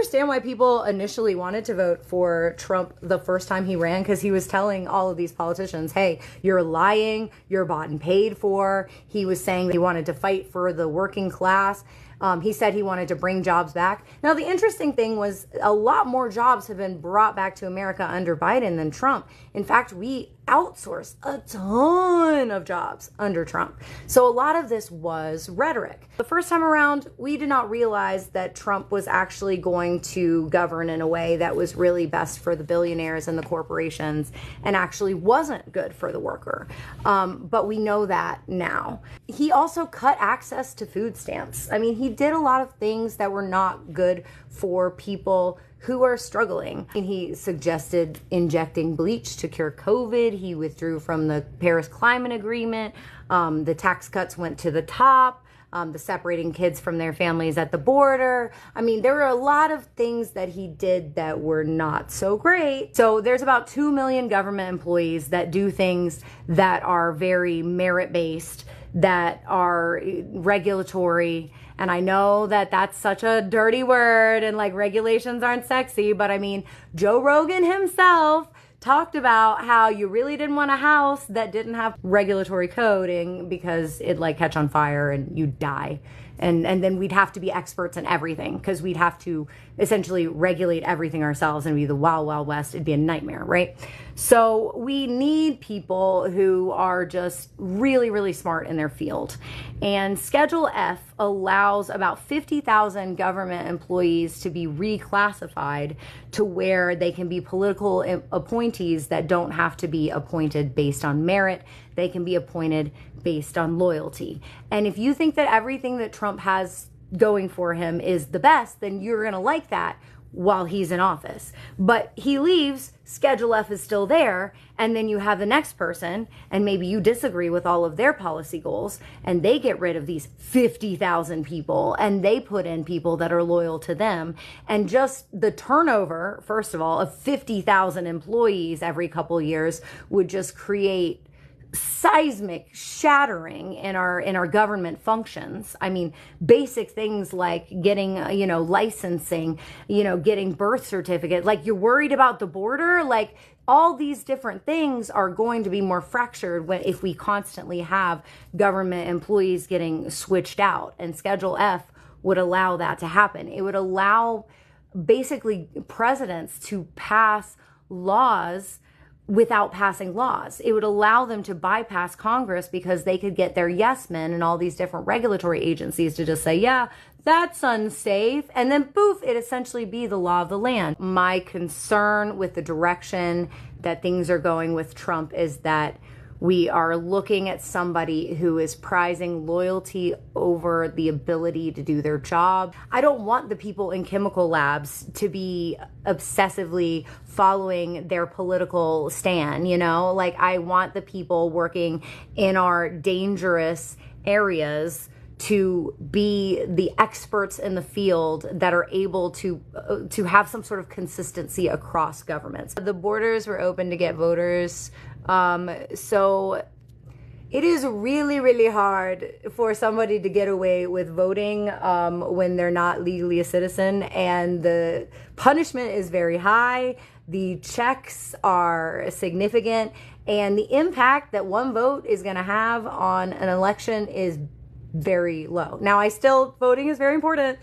understand why people initially wanted to vote for Trump the first time he ran, because he was telling all of these politicians, hey, you're lying, you're bought and paid for. He was saying he wanted to fight for the working class. He said he wanted to bring jobs back. Now, the interesting thing was a lot more jobs have been brought back to America under Biden than Trump. In fact, we outsourced a ton of jobs under Trump. So a lot of this was rhetoric. The first time around, we did not realize that Trump was actually going to govern in a way that was really best for the billionaires and the corporations and actually wasn't good for the worker. But we know that now. He also cut access to food stamps. I mean, he did a lot of things that were not good for people who are struggling. He suggested injecting bleach to cure COVID. He withdrew from the Paris Climate Agreement. The tax cuts went to the top. The separating kids from their families at the border. I mean, there were a lot of things that he did that were not so great. So there's about 2 million government employees that do things that are very merit-based, that are regulatory. And I know that that's such a dirty word and like regulations aren't sexy, but I mean, Joe Rogan himself talked about how you really didn't want a house that didn't have regulatory coding because it'd like catch on fire and you'd die. And then we'd have to be experts in everything because we'd have to essentially regulate everything ourselves and be the wild, wild west. It'd be a nightmare, right? So we need people who are just really, really smart in their field. And Schedule F allows about 50,000 government employees to be reclassified to where they can be political appointees that don't have to be appointed based on merit. They can be appointed based on loyalty. And if you think that everything that Trump has going for him is the best, then you're going to like that while he's in office. But he leaves, Schedule F is still there, and then you have the next person, and maybe you disagree with all of their policy goals, and they get rid of these 50,000 people, and they put in people that are loyal to them. And just the turnover, first of all, of 50,000 employees every couple years would just create seismic shattering in our government functions. I mean, basic things like getting, licensing, getting birth certificate, like you're worried about the border, like all these different things are going to be more fractured if we constantly have government employees getting switched out. And Schedule F would allow that to happen. It would allow basically presidents to pass laws without passing laws. It would allow them to bypass Congress because they could get their yes men and all these different regulatory agencies to just say, yeah, that's unsafe. And then poof, it essentially be the law of the land. My concern with the direction that things are going with Trump is that we are looking at somebody who is prizing loyalty over the ability to do their job. I don't want the people in chemical labs to be obsessively following their political stand, Like, I want the people working in our dangerous areas to be the experts in the field that are able to have some sort of consistency across governments. The borders were open to get voters. So it is really, really hard for somebody to get away with voting when they're not legally a citizen. And the punishment is very high. The checks are significant. And the impact that one vote is going to have on an election is very low. Now, voting is very important.